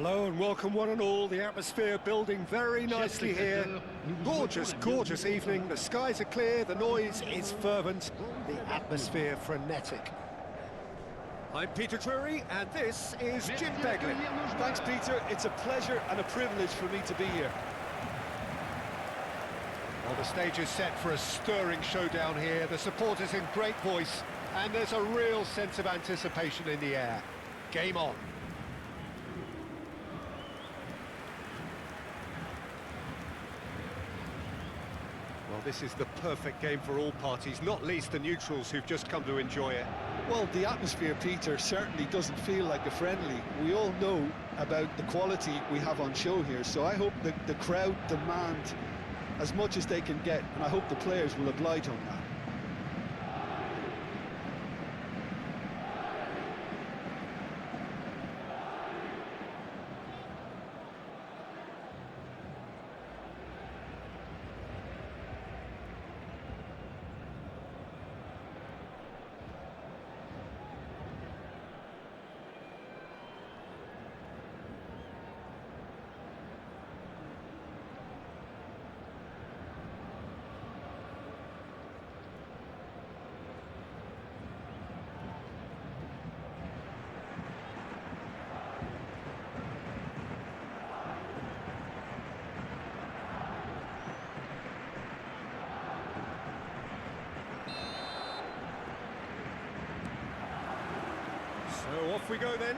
Hello and welcome one and all. The atmosphere building very nicely here. Gorgeous, gorgeous evening. The skies are clear, the noise is fervent, the atmosphere frenetic. I'm Peter Drury and this is Jim Beglin. Thanks, Peter. It's a pleasure and a privilege for me to be here. Well, the stage is set for a stirring showdown here. The supporters in great voice and there's a real sense of anticipation in the air. Game on. Well, this is the perfect game for all parties, not least the neutrals who've just come to enjoy it. Well, the atmosphere, Peter, certainly doesn't feel like a friendly. We all know about the quality we have on show here, so I hope that the crowd demand as much as they can get, and I hope the players will oblige on that. So off we go then.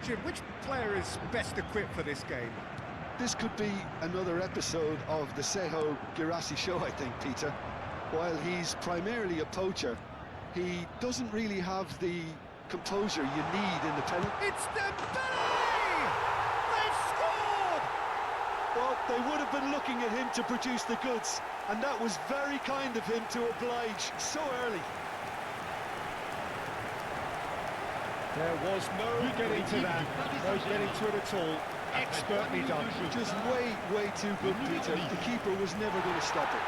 Jim, which player is best equipped for this game? This could be another episode of the Psg Vs show, I think, Peter. While he's primarily a poacher, he doesn't really have the composure you need in the penalty. It's Dembele! They've scored! Well, they would have been looking at him to produce the goods, and that was very kind of him to oblige so early. There was no getting to that, no getting to it at all. Expertly done. Just way too good, Peter. The keeper was never going to stop it.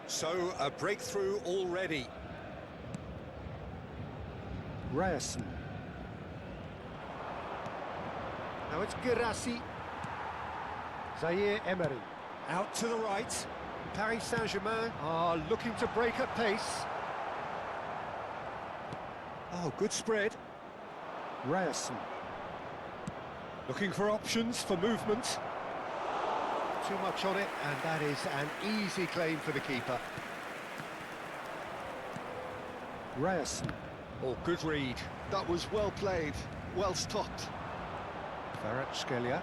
So, a breakthrough already. Ryerson. Now it's Guirassy. Zaire Emery. Out to the right. Paris Saint-Germain are looking to break at pace. Oh, good spread. Ryerson. Looking for options for movement. Too much on it, and that is an easy claim for the keeper. Ryerson. Oh, good read. That was well played, well stopped. Kvaratskhelia.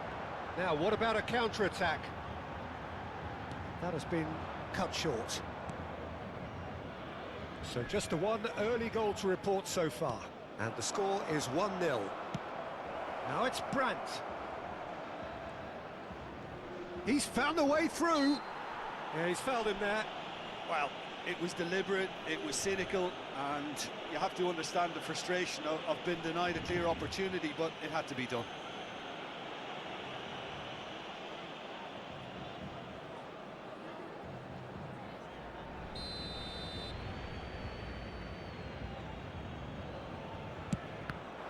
Now, what about a counter-attack? That has been cut short. So just a one early goal to report so far. And the score is 1-0. Now it's Brandt. He's found a way through. Yeah, he's fouled him there. Well, it was deliberate, it was cynical, and you have to understand the frustration of being denied a clear opportunity, but it had to be done.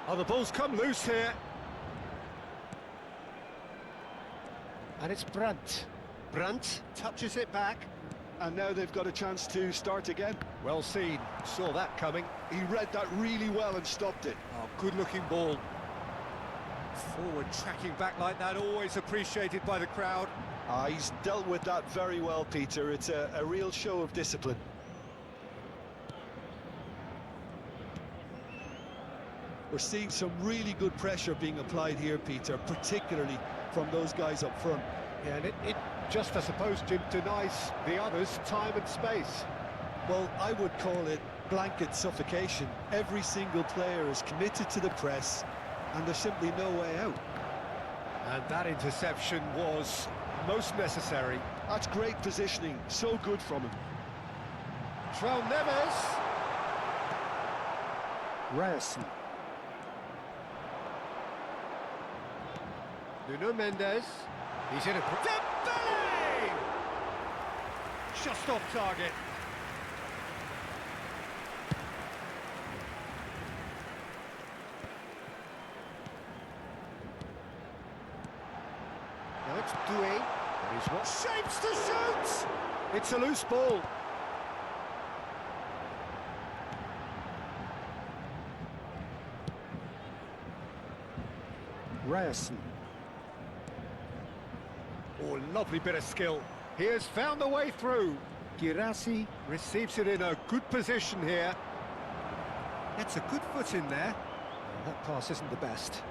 Oh, the ball's come loose here. And it's Brandt. Brandt touches it back. And now they've got a chance to start again. Well seen, saw that coming. He read that really well and stopped it. Oh, good-looking ball. Forward tracking back like that, always appreciated by the crowd. He's dealt with that very well, Peter. It's a real show of discipline. We're seeing some really good pressure being applied here, Peter, particularly from those guys up front. Yeah, and it just, I suppose, Jim, denies the others time and space. Well, I would call it blanket suffocation. Every single player is committed to the press, and there's simply no way out. And that interception was most necessary. That's great positioning, so good from him. João Neves. Ryerson. Nuno Mendes. He's in a... Dembele! Just off target. Now it's Doué. That is what shapes to shoot! It's a loose ball. Ryerson. Oh, lovely bit of skill. He has found the way through. Girassi receives it in a good position here. Gets a good foot in there. Oh, that pass isn't the best.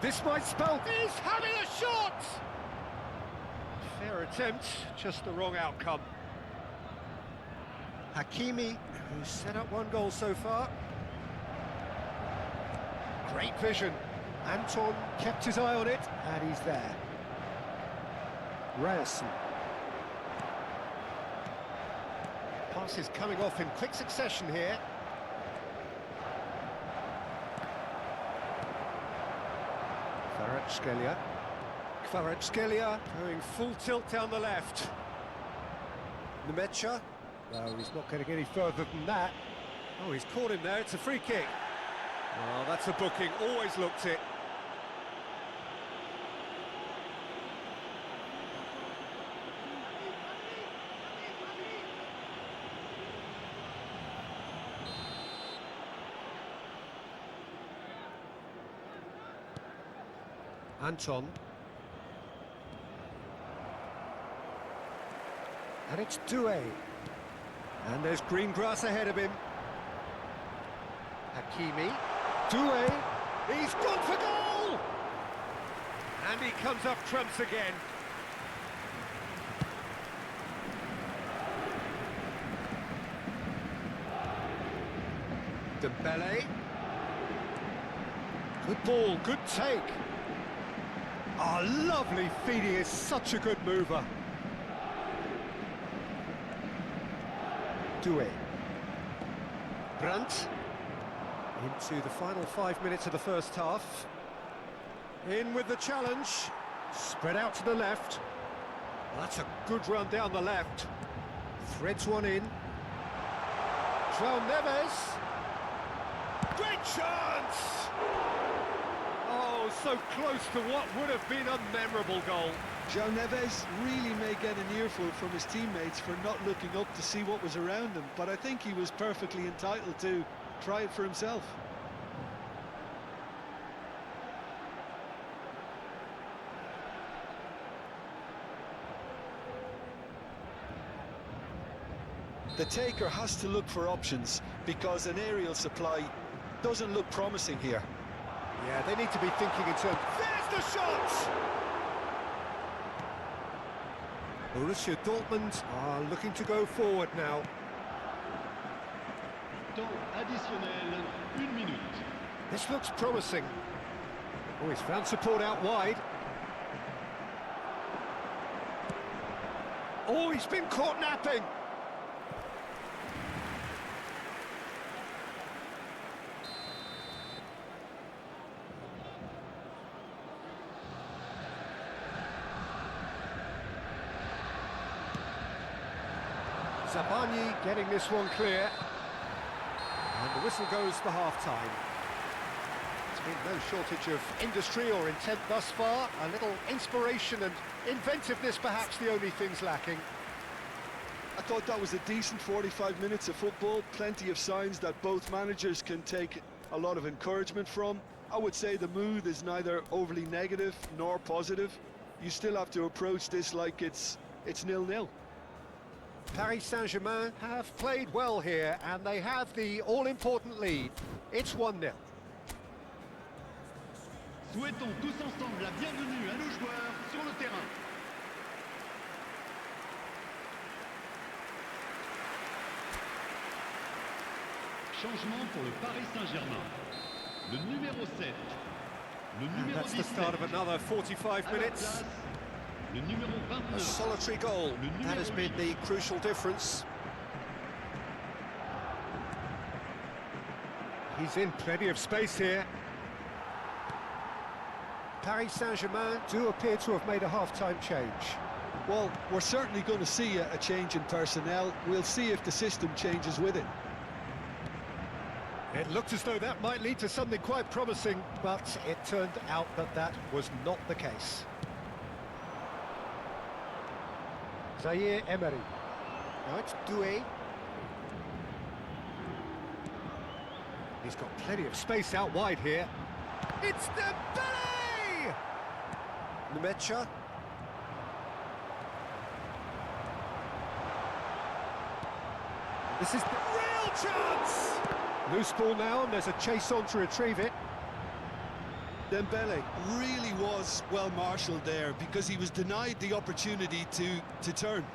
This might spell... He's having a shot! Fair attempt, just the wrong outcome. Hakimi, who's set up one goal so far. Great vision. Anton kept his eye on it, and he's there. Ryerson. Passes coming off in quick succession here. Kvaratskhelia going full tilt down the left. Nemecha. No, he's not getting any further than that. Oh, he's caught him there, it's a free kick. Well, that's a booking, always looked it. Anton. And it's Doué. And there's green grass ahead of him. Hakimi. Doué. He's gone for goal! And he comes up trumps again. Dembele. Good ball, good take. Oh, lovely feed, he is such a good mover. Doué. Brandt. Into the final 5 minutes of the first half. In with the challenge. Spread out to the left. Well, that's a good run down the left. Threads one in. João Neves. Great chance! Oh, so close to what would have been a memorable goal. João Neves really may get an earful from his teammates for not looking up to see what was around him, but I think he was perfectly entitled to try it for himself. The taker has to look for options because an aerial supply doesn't look promising here. Yeah, they need to be thinking in terms... There's the shot! Psg Dortmund are looking to go forward now. Temps additionnel, 1 minute. This looks promising. Oh, he's found support out wide. Oh, he's been caught napping. Zabani getting this one clear. And the whistle goes for half-time. There's been no shortage of industry or intent thus far. A little inspiration and inventiveness perhaps the only things lacking. I thought that was a decent 45 minutes of football. Plenty of signs that both managers can take a lot of encouragement from. I would say the mood is neither overly negative nor positive. You still have to approach this like it's 0-0. Paris Saint-Germain have played well here, and they have the all-important lead. It's 1-0. Souhaitons tous ensemble la bienvenue à nos joueurs sur le terrain. Changement pour le Paris Saint-Germain. Le numéro 7. Le And numéro that's the 17. start of another 45 À la minutes. place, le numéro A 29. solitary goal, Le that has numéro been the crucial difference. He's in plenty of space here. Paris Saint-Germain do appear to have made a half-time change. Well, we're certainly going to see a change in personnel. We'll see if the system changes with it. It looked as though that might lead to something quite promising, but it turned out that that was not the case. Zaire Emery. Now it's Doué. He's got plenty of space out wide here. It's Dembele! Nmecha. This is the real chance! Loose ball now, and there's a chase on to retrieve it. Dembele really was well marshalled there because he was denied the opportunity to turn.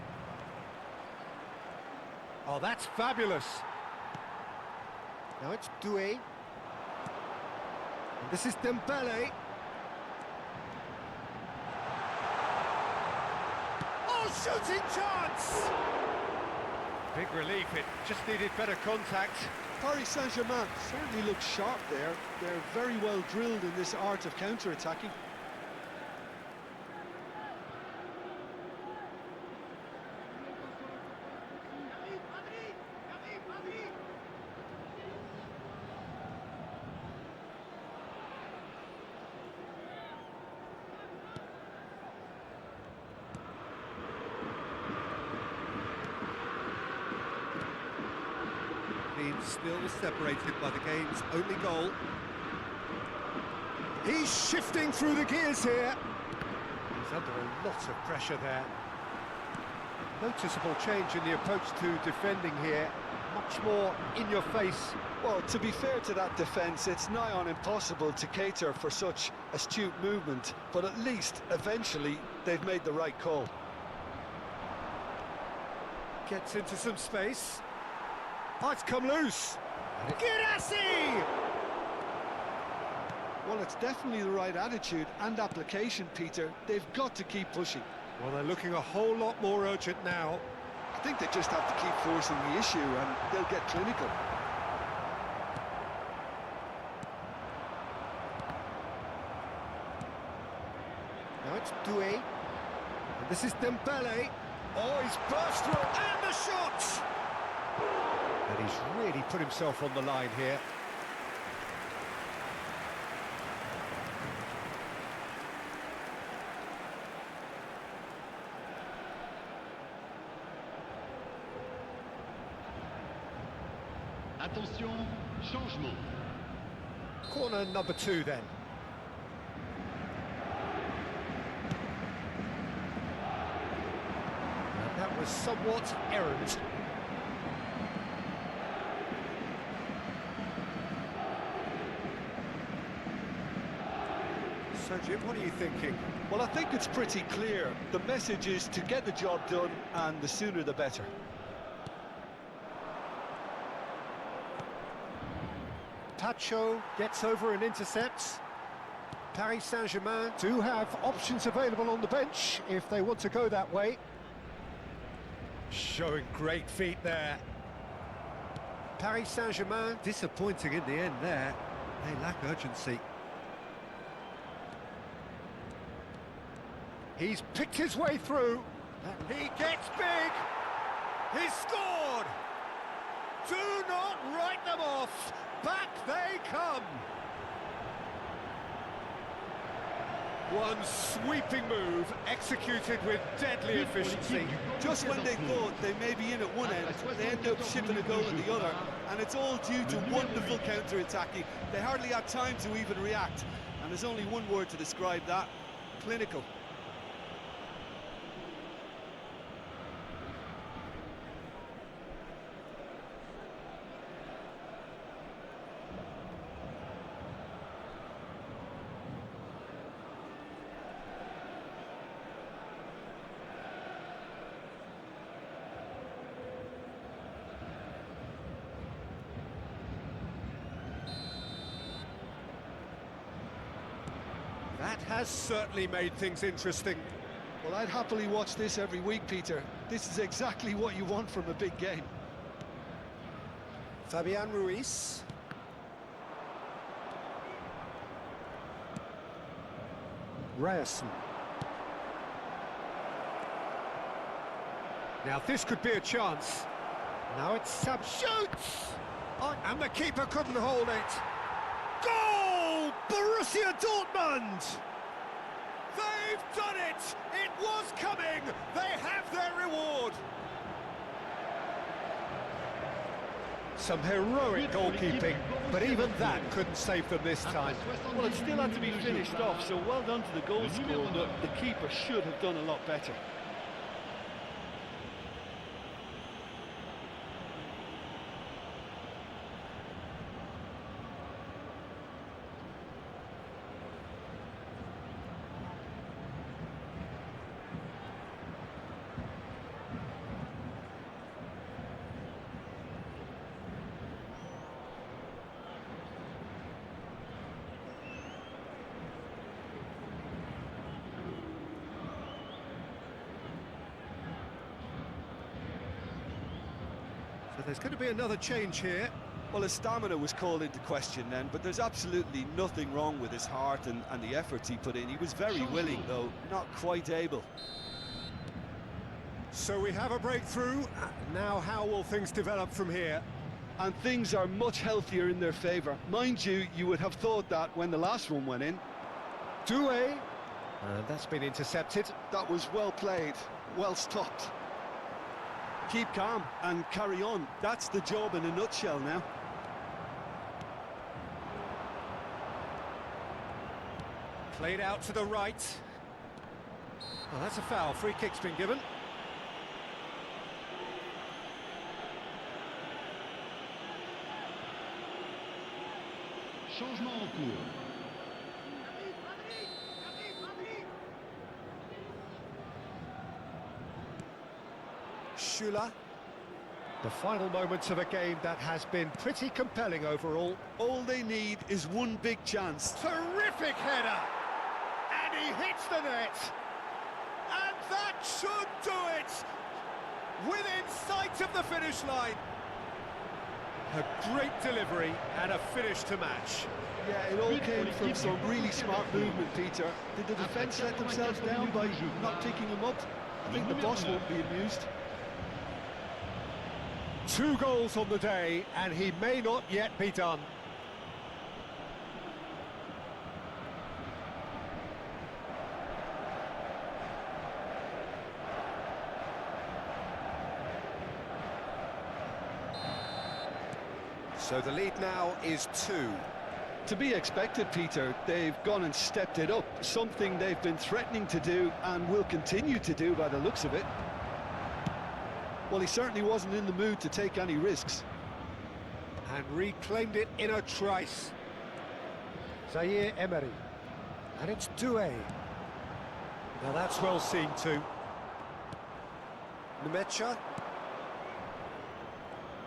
Oh, that's fabulous. Now it's Doué. And this is Dembele. Oh, shooting chance! Big relief, it just needed better contact. Paris Saint-Germain certainly look sharp there. They're very well drilled in this art of counter-attacking. Still separated by the game's only goal. He's shifting through the gears here. He's under a lot of pressure there. Noticeable change in the approach to defending here. Much more in your face. Well, to be fair to that defence, it's nigh on impossible to cater for such astute movement, but at least, eventually, they've made the right call. Gets into some space. Oh, it's come loose. Girassi! Well, it's definitely the right attitude and application, Peter. They've got to keep pushing. Well, they're looking a whole lot more urgent now. I think they just have to keep forcing the issue and they'll get clinical. Now it's Doué. And this is Dembele. Oh, he's burst through, and the shot! And he's really put himself on the line here. Attention, changement. Corner number 2 then. And that was somewhat errant. So, Jim, what are you thinking? Well, I think it's pretty clear. The message is to get the job done, and the sooner the better. Pacho gets over and intercepts. Paris Saint-Germain do have options available on the bench if they want to go that way. Showing great feet there. Paris Saint-Germain disappointing in the end there. They lack urgency. He's picked his way through. And he gets big. He's scored. Do not write them off. Back they come. One sweeping move executed with deadly efficiency. Just when they thought they may be in at one end, they end up shipping a goal at the other, and it's all due to wonderful counter-attacking. They hardly had time to even react, and there's only one word to describe that: clinical. That has certainly made things interesting. Well, I'd happily watch this every week, Peter. This is exactly what you want from a big game. Fabian Ruiz. Ryerson. Now this could be a chance. Now it's Sab shoots! Oh, and the keeper couldn't hold it. Goal! Borussia Dortmund! They've done it! It was coming! They have their reward! Some heroic goalkeeping, but even that couldn't save them this time. Well, it still had to be finished off, so well done to the goal scorer, but the keeper should have done a lot better. So there's going to be another change here. Well, his stamina was called into question then, but there's absolutely nothing wrong with his heart and the efforts he put in. He was very willing, though, not quite able. So we have a breakthrough. Now how will things develop from here? And things are much healthier in their favour. Mind you, you would have thought that when the last one went in. Doué. And that's been intercepted. That was well played, well stopped. Keep calm and carry on. That's the job in a nutshell now. Played out to the right. Well, that's a foul. Free kick's been given. Changement en cours. Schüller. The final moments of a game that has been pretty compelling overall. All they need is one big chance. Terrific header! And he hits the net! And that should do it! Within sight of the finish line! A great delivery and a finish to match. Yeah, it all came from some really smart movement, Peter. Did the defence let themselves down by not picking him up? I think the boss won't be amused. 2 goals on the day, and he may not yet be done. So the lead now is 2. To be expected, Peter. They've gone and stepped it up, something they've been threatening to do and will continue to do by the looks of it. Well, he certainly wasn't in the mood to take any risks. And reclaimed it in a trice. Zaire Emery. And it's Doué. Now that's well seen too. Nemecha.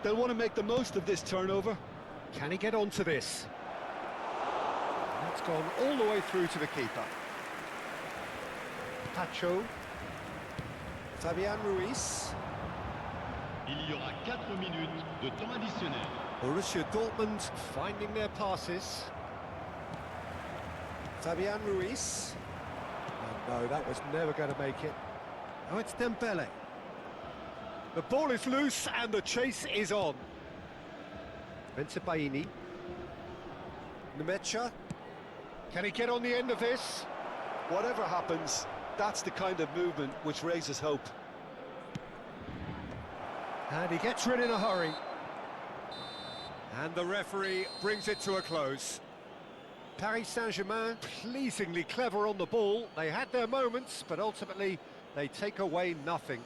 They'll want to make the most of this turnover. Can he get onto this? That's gone all the way through to the keeper. Pacho. Fabian Ruiz. Il y aura 4 minutes de temps additionnel. Borussia Dortmund finding their passes. Fabian Ruiz. Oh, no, that was never going to make it. Oh, it's Dembele. The ball is loose and the chase is on. Bensebaini. Nemecha. Can he get on the end of this? Whatever happens, that's the kind of movement which raises hope. And he gets rid in a hurry. And the referee brings it to a close. Paris Saint-Germain pleasingly clever on the ball. They had their moments, but ultimately they take away nothing.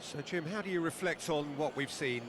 So, Jim, how do you reflect on what we've seen?